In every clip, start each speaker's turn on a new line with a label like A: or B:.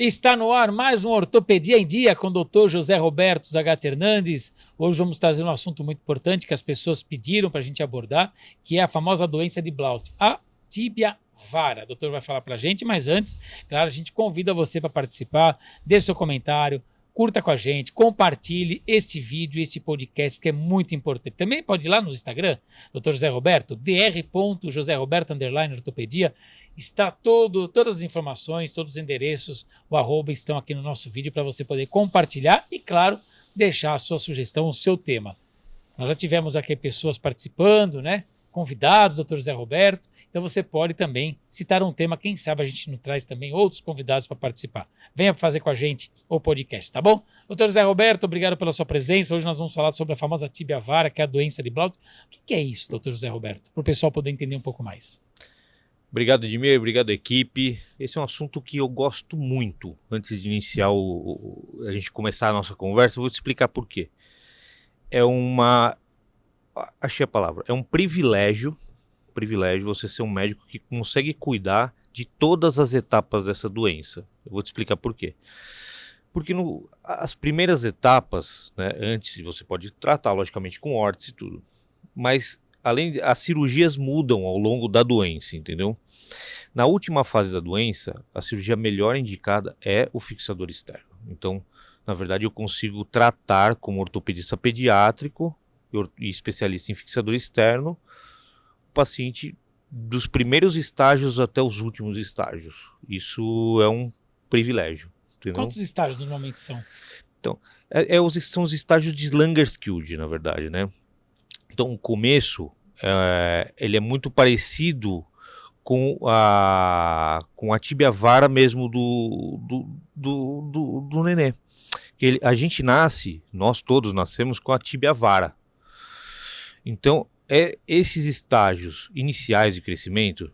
A: Está no ar mais um Ortopedia em Dia com o Dr. José Roberto Zagatti Hernandes. Hoje vamos trazer um assunto muito importante que as pessoas pediram para a gente abordar, que é a famosa doença de Blount, a tíbia vara. O doutor vai falar para a gente, mas antes, claro, a gente convida você para participar, deixe seu comentário, curta com a gente, compartilhe este vídeo, este podcast que é muito importante. Também pode ir lá no Instagram, Dr. José Roberto, dr.joseroberto _ortopedia. Está todas as informações, todos os endereços, o arroba estão aqui no nosso vídeo para você poder compartilhar e, claro, deixar a sua sugestão, o seu tema. Nós já tivemos aqui pessoas participando, né? Convidados, doutor José Roberto. Então você pode também citar um tema, quem sabe a gente não traz também outros convidados para participar. Venha fazer com a gente o podcast, tá bom? Doutor José Roberto, obrigado pela sua presença. Hoje nós vamos falar sobre a famosa tíbia vara, que é a doença de Blount. O que é isso, doutor José Roberto? Para o pessoal poder entender um pouco mais.
B: Obrigado, Edmir. Obrigado, equipe. Esse é um assunto que eu gosto muito. Antes de iniciar a gente começar a nossa conversa, eu vou te explicar por quê. Achei a palavra. É um privilégio você ser um médico que consegue cuidar de todas as etapas dessa doença. Eu vou te explicar por quê. Porque as primeiras etapas, né, antes você pode tratar, logicamente, com órtese e tudo, mas as cirurgias mudam ao longo da doença, entendeu? Na última fase da doença, a cirurgia melhor indicada é o fixador externo. Então, na verdade, eu consigo tratar como ortopedista pediátrico e especialista em fixador externo o paciente dos primeiros estágios até os últimos estágios. Isso é um privilégio, entendeu?
A: Quantos estágios normalmente são?
B: Então, são os estágios de Langerskild, na verdade, né? Então, o começo, ele é muito parecido com a tíbia vara mesmo do nenê. A gente nós todos nascemos com a tíbia vara. Então, esses estágios iniciais de crescimento,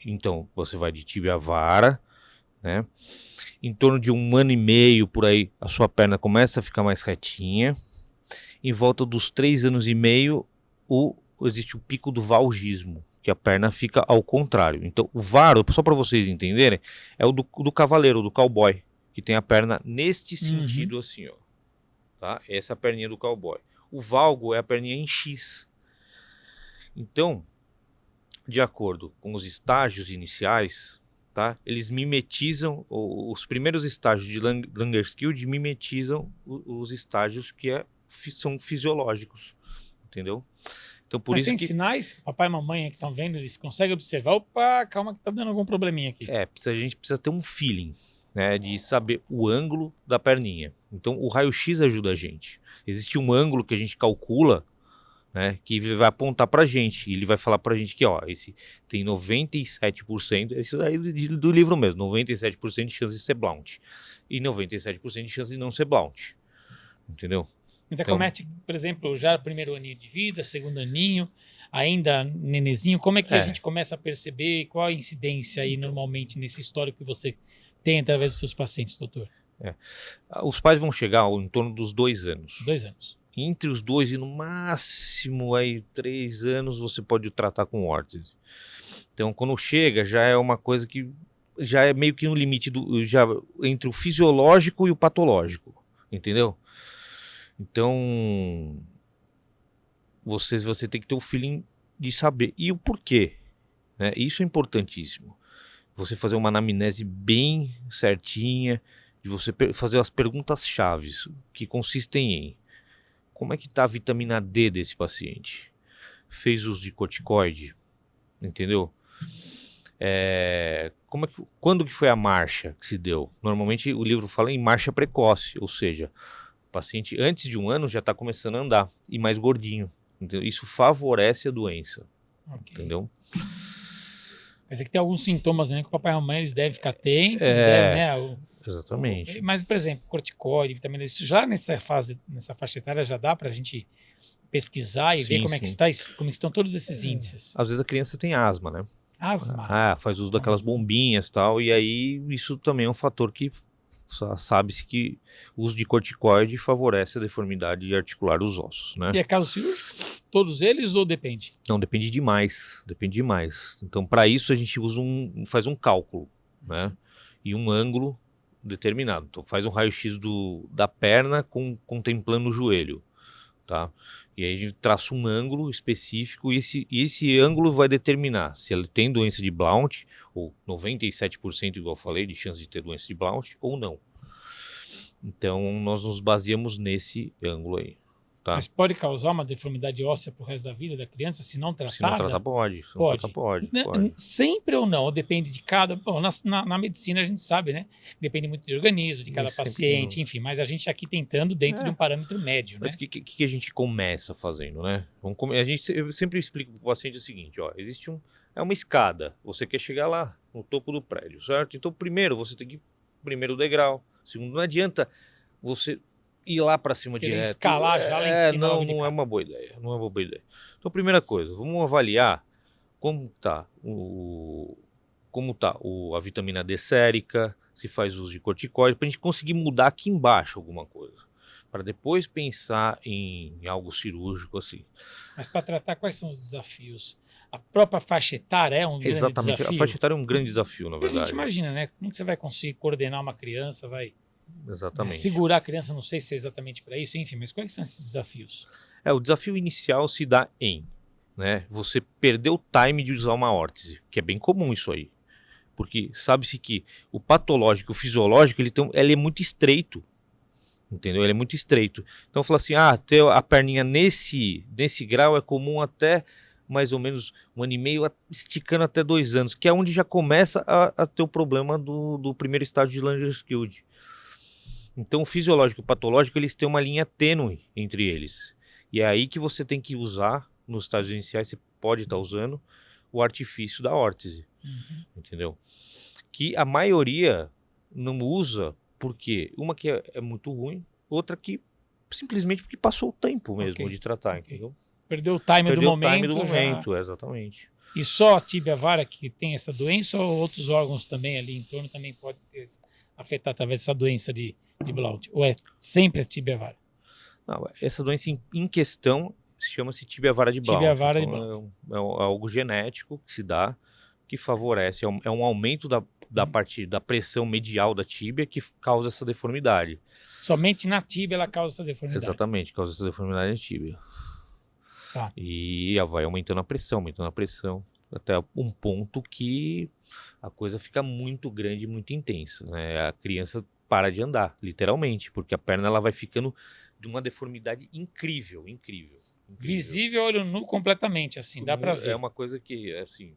B: então, você vai de tíbia vara, né? Em torno de 1 ano e meio, por aí, a sua perna começa a ficar mais retinha. Em volta dos 3 anos e meio, existe o pico do valgismo, que a perna fica ao contrário. Então, o varo, só para vocês entenderem, é o do cavaleiro, do cowboy, que tem a perna neste sentido assim, ó. Tá? Essa é a perninha do cowboy. O valgo é a perninha em X. Então, de acordo com os estágios iniciais, tá? Eles mimetizam, os primeiros estágios de Langerskild mimetizam os estágios que são fisiológicos, entendeu? Então, por
A: Mas
B: isso
A: tem sinais, papai e mamãe que estão vendo, eles conseguem observar, opa, calma que tá dando algum probleminha aqui.
B: A gente precisa ter um feeling, né, de saber o ângulo da perninha. Então, o raio-x ajuda a gente. Existe um ângulo que a gente calcula, né, que ele vai apontar pra gente, e ele vai falar pra gente que, ó, esse tem 97%, isso aí do livro mesmo, 97% de chance de ser Blount, e 97% de chance de não ser Blount, entendeu?
A: Então, comete, por exemplo, já primeiro aninho de vida, segundo aninho, ainda nenezinho, como é que a gente começa a perceber qual a incidência aí normalmente nesse histórico que você tem através dos seus pacientes, doutor?
B: Os pais vão chegar em torno dos 2 anos.
A: 2 anos.
B: Entre os 2 e no máximo aí 3 anos você pode tratar com órtese. Então, quando chega, já é uma coisa que já é meio que no limite entre o fisiológico e o patológico, entendeu? Então, você tem que ter o feeling de saber. E o porquê, né? Isso é importantíssimo. Você fazer uma anamnese bem certinha, de você fazer as perguntas-chaves, que consistem em: como é que está a vitamina D desse paciente? Fez uso de corticoide? Entendeu? Quando que foi a marcha que se deu? Normalmente o livro fala em marcha precoce, ou seja, o paciente antes de 1 ano já está começando a andar e mais gordinho. Entendeu? Isso favorece a doença. Okay. Entendeu?
A: Quer dizer que tem alguns sintomas, né, que o papai e a mamãe eles devem ficar atentos, devem, né?
B: Exatamente.
A: Mas, por exemplo, corticoide, vitamina D, isso já nessa faixa etária já dá para a gente pesquisar e ver como é que como estão todos esses índices.
B: Às vezes a criança tem asma, né?
A: Asma.
B: Faz uso daquelas bombinhas e tal, e aí isso também é um fator que sabe-se que o uso de corticoide favorece a deformidade articular dos ossos, né?
A: E é caso cirúrgico? Todos eles ou depende?
B: Não, depende demais. Então, para isso a gente faz um cálculo, né? E um ângulo determinado. Então faz um raio-x da perna contemplando o joelho, tá? E aí a gente traça um ângulo específico e esse ângulo vai determinar se ele tem doença de Blount, ou 97%, igual eu falei, de chance de ter doença de Blount, ou não. Então nós nos baseamos nesse ângulo aí. Tá.
A: Mas pode causar uma deformidade óssea pro resto da vida da criança se não tratada?
B: Se não tratar, pode. Se não
A: Pode.
B: tratar, pode.
A: Sempre ou não? Ou depende de cada... Bom, na medicina a gente sabe, né? Depende muito do organismo, de cada paciente, enfim. Mas a gente aqui tentando dentro de um parâmetro médio, né?
B: Mas o que a gente começa fazendo, né? A gente sempre explica para o paciente o seguinte, ó, existe uma escada, você quer chegar lá, no topo do prédio, certo? Então, primeiro, você tem que ir primeiro degrau. Segundo, não adianta você ir lá para cima direto.
A: Escalar já lá em cima.
B: Não é uma boa ideia. Não é uma boa ideia. Então, primeira coisa, vamos avaliar como tá a vitamina D sérica, se faz uso de corticoide, para a gente conseguir mudar aqui embaixo alguma coisa. Para depois pensar em algo cirúrgico assim.
A: Mas para tratar, quais são os desafios? A própria faixa etária é um grande desafio?
B: Exatamente, a faixa etária é um grande desafio, na verdade.
A: A gente imagina, né? Como que você vai conseguir coordenar uma criança,
B: Exatamente.
A: Segurar a criança, não sei se é exatamente para isso, enfim, mas quais são esses desafios?
B: O desafio inicial se dá né, você perdeu o time de usar uma órtese, que é bem comum isso aí. Porque sabe-se que o patológico, o fisiológico, ele é muito estreito. Entendeu? Ele é muito estreito. Então fala assim, ter a perninha nesse grau é comum até mais ou menos 1 ano e meio, esticando até 2 anos, que é onde já começa a ter o problema do primeiro estágio de Langerskild. Então o fisiológico e o patológico, eles têm uma linha tênue entre eles. E é aí que você tem que usar, nos estágios iniciais, você pode estar usando o artifício da órtese. Entendeu? Que a maioria não usa porque uma que é muito ruim, outra que simplesmente porque passou o tempo mesmo de tratar, entendeu?
A: Perdeu o time do
B: momento, exatamente.
A: E só a tíbia vara que tem essa doença ou outros órgãos também ali em torno também podem afetar através dessa doença de Blount? Ou é sempre a tíbia vara?
B: Não, essa doença em questão chama-se tíbia vara de Blount.
A: Tíbia vara de
B: Blount. É algo genético que se dá, que favorece, é um aumento da parte da pressão medial da tíbia que causa essa deformidade.
A: Somente na tíbia ela causa essa deformidade?
B: Exatamente, causa essa deformidade na tíbia.
A: Tá.
B: E vai aumentando a pressão, até um ponto que a coisa fica muito grande, muito intensa, né? A criança para de andar, literalmente, porque a perna ela vai ficando de uma deformidade incrível.
A: Visível, olho nu completamente, assim, dá para ver.
B: É uma coisa que, assim,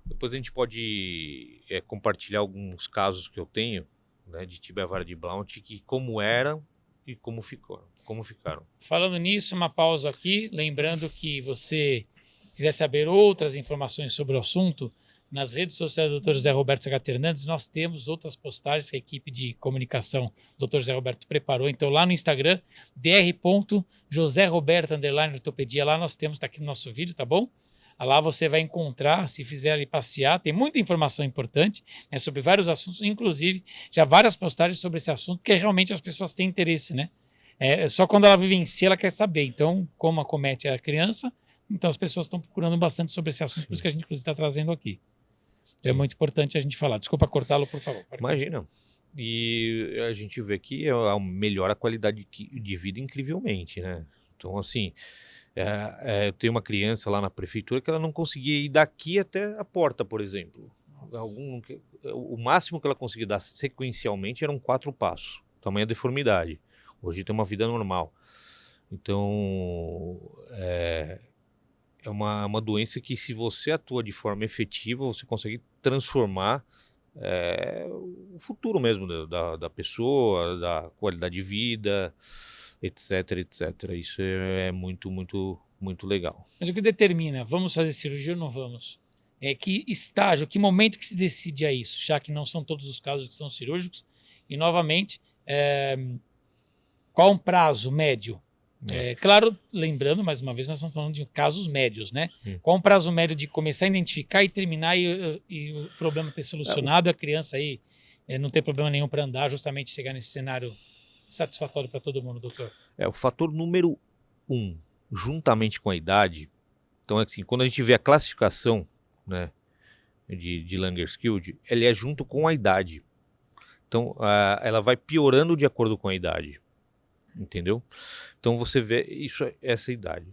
B: depois a gente pode compartilhar alguns casos que eu tenho, né, de tíbia vara de Blount, que como eram e como ficaram. Falando
A: nisso, uma pausa aqui, lembrando que você quiser saber outras informações sobre o assunto, nas redes sociais do Dr. José Roberto Sagatti Hernandes, nós temos outras postagens que a equipe de comunicação do Dr. José Roberto preparou. Então, lá no Instagram, dr.joseroberto_ortopedia, lá nós temos, está aqui no nosso vídeo, tá bom? Lá você vai encontrar, se fizer ali passear, tem muita informação importante, né, sobre vários assuntos, inclusive já várias postagens sobre esse assunto, que realmente as pessoas têm interesse, né? Só quando ela vivencia, ela quer saber. Então, como acomete a criança, então as pessoas estão procurando bastante sobre esse assunto, por isso que a gente, inclusive, está trazendo aqui. É muito importante a gente falar. Desculpa cortá-lo, por favor.
B: Imagina. E a gente vê que melhora a qualidade de vida incrivelmente, né? Então, assim, eu tenho uma criança lá na prefeitura que ela não conseguia ir daqui até a porta, por exemplo. O máximo que ela conseguia dar sequencialmente eram 4 passos. Tamanha deformidade. Hoje tem uma vida normal. Então, é uma doença que, se você atua de forma efetiva, você consegue transformar o futuro mesmo da pessoa, da qualidade de vida, etc, etc. Isso é muito, muito, muito legal.
A: Mas o que determina, vamos fazer cirurgia ou não vamos? Que estágio, que momento que se decide a isso, já que não são todos os casos que são cirúrgicos? E, novamente, qual um prazo médio? Claro, lembrando, mais uma vez, nós estamos falando de casos médios, né? Qual um prazo médio de começar a identificar e terminar e o problema ter solucionado, a criança aí não ter problema nenhum para andar, justamente chegar nesse cenário satisfatório para todo mundo, doutor?
B: O fator número 1, juntamente com a idade. Então, assim, quando a gente vê a classificação, né, de Langerskild, ele é junto com a idade. Então, ela vai piorando de acordo com a idade, entendeu? Então, você vê essa idade.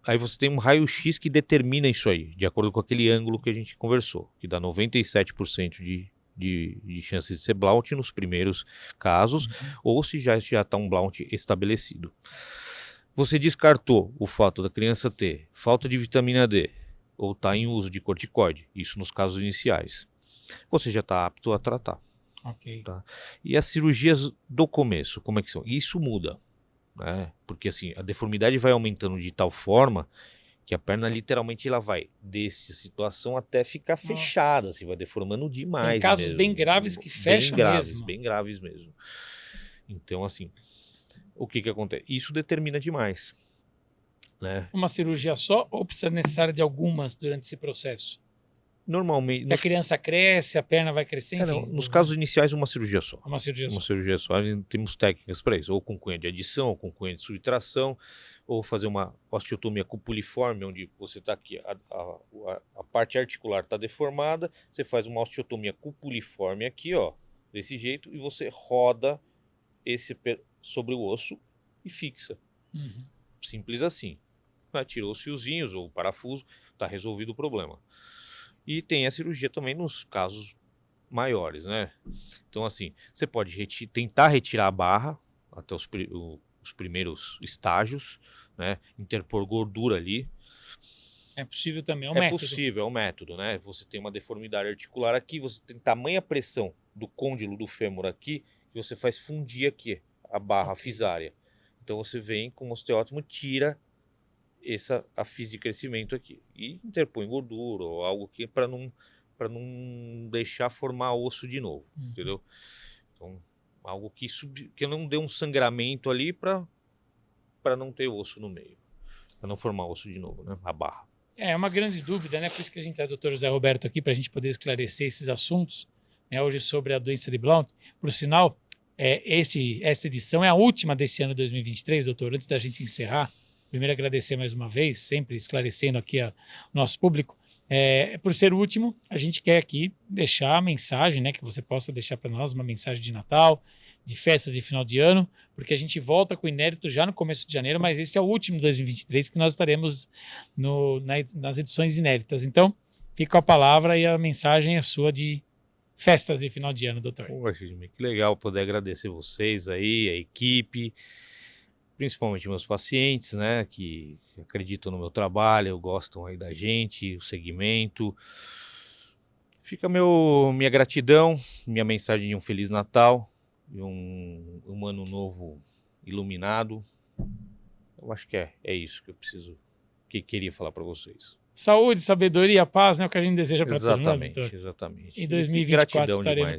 B: Aí você tem um raio-x que determina isso aí, de acordo com aquele ângulo que a gente conversou, que dá 97% de chances de ser Blount nos primeiros casos, ou se já está um Blount estabelecido. Você descartou o fato da criança ter falta de vitamina D, ou está em uso de corticoide, isso nos casos iniciais. Você já está apto a tratar.
A: Ok.
B: Tá? E as cirurgias do começo, como é que são? Isso muda, né? Porque assim, a deformidade vai aumentando de tal forma que a perna literalmente ela vai dessa situação até ficar fechada, assim, vai deformando demais.
A: Tem casos
B: mesmo.
A: bem graves que fecham mesmo.
B: Bem graves mesmo. Então, assim, o que acontece? Isso determina demais, né?
A: Uma cirurgia só ou precisa necessária de algumas durante esse processo?
B: Normalmente...
A: A criança cresce, a perna vai crescer, enfim.
B: Não, nos casos iniciais, uma cirurgia só.
A: Uma cirurgia
B: Uma
A: só.
B: cirurgia só. Temos técnicas para isso, ou com cunha de adição, ou com cunha de subtração, ou fazer uma osteotomia cupuliforme, onde você está aqui, a parte articular está deformada, você faz uma osteotomia cupuliforme aqui, ó, desse jeito, e você roda sobre o osso e fixa. Simples assim. Tirou os fiozinhos ou o parafuso, está resolvido o problema. E tem a cirurgia também nos casos maiores, né? Então, assim, você pode tentar retirar a barra até os primeiros estágios, né? Interpor gordura ali.
A: É possível também, é um método.
B: É possível, é um método, né? Você tem uma deformidade articular aqui, você tem tamanha pressão do côndilo do fêmur aqui, que você faz fundir aqui a barra fisária. Então, você vem com o osteótomo, tira a fis de crescimento aqui e interpõe gordura ou algo aqui para não deixar formar osso de novo, entendeu? Então, algo que não dê um sangramento ali para não ter osso no meio, para não formar osso de novo, né? A barra.
A: É uma grande dúvida, né? Por isso que a gente tem o Dr. José Roberto aqui para a gente poder esclarecer esses assuntos, né? Hoje sobre a doença de Blount. Por sinal, essa edição é a última desse ano 2023, doutor. Antes da gente encerrar, primeiro agradecer mais uma vez, sempre esclarecendo aqui o nosso público. Por ser o último, a gente quer aqui deixar a mensagem, né, que você possa deixar para nós uma mensagem de Natal, de festas de final de ano, porque a gente volta com o inédito já no começo de janeiro, mas esse é o último de 2023 que nós estaremos nas edições inéditas. Então, fica a palavra e a mensagem é sua de festas de final de ano, doutor.
B: Poxa, Jimmy, que legal poder agradecer vocês aí, a equipe, principalmente meus pacientes, né, que acreditam no meu trabalho, gostam aí da gente, o segmento. Fica minha gratidão, minha mensagem de um Feliz Natal e um ano novo iluminado. Eu acho que é isso que queria falar para vocês.
A: Saúde, sabedoria, paz, né, o que a gente deseja para todos, né, doutor?
B: Exatamente.
A: Em 2024 estaremos,
B: demais.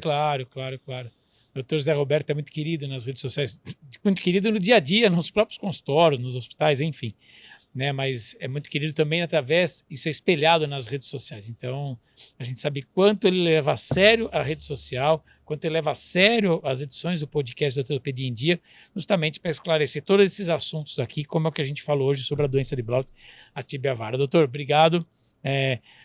A: claro. O Dr. José Roberto é muito querido nas redes sociais, muito querido no dia a dia, nos próprios consultórios, nos hospitais, enfim, né? Mas é muito querido também através, isso é espelhado nas redes sociais. Então, a gente sabe quanto ele leva a sério a rede social, quanto ele leva a sério as edições do podcast da Ortopedia em Dia, justamente para esclarecer todos esses assuntos aqui, como é o que a gente falou hoje sobre a doença de Blount, a tíbia vara. Doutor, obrigado.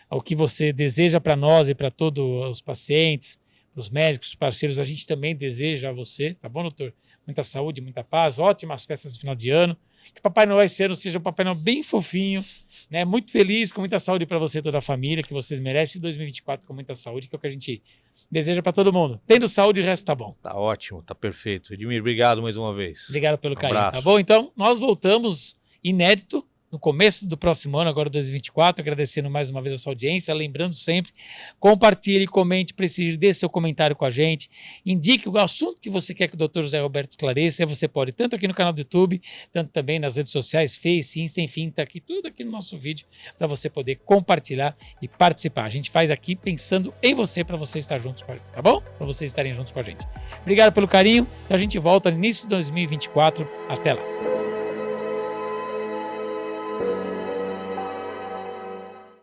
A: Ao que você deseja para nós e para todos os pacientes, os médicos, os parceiros, a gente também deseja a você, tá bom, doutor? Muita saúde, muita paz, ótimas festas de final de ano, que o Papai Noel esse ano seja um Papai Noel bem fofinho, né? Muito feliz, com muita saúde para você e toda a família, que vocês merecem, 2024 com muita saúde, que é o que a gente deseja para todo mundo. Tendo saúde, o resto tá bom.
B: Tá ótimo, tá perfeito. Edmir, obrigado mais uma vez.
A: Obrigado pelo carinho,
B: Abraço.
A: tá bom? Então, nós voltamos inédito no começo do próximo ano, agora 2024, agradecendo mais uma vez a sua audiência, lembrando sempre, compartilhe, comente, dê seu comentário com a gente, indique o assunto que você quer que o Dr. José Roberto esclareça, você pode, tanto aqui no canal do YouTube, tanto também nas redes sociais, Face, Insta, enfim, tá aqui tudo aqui no nosso vídeo, para você poder compartilhar e participar. A gente faz aqui pensando em você, para você estar juntos com a gente, tá bom? Para vocês estarem juntos com a gente. Obrigado pelo carinho, a gente volta no início de 2024, até lá.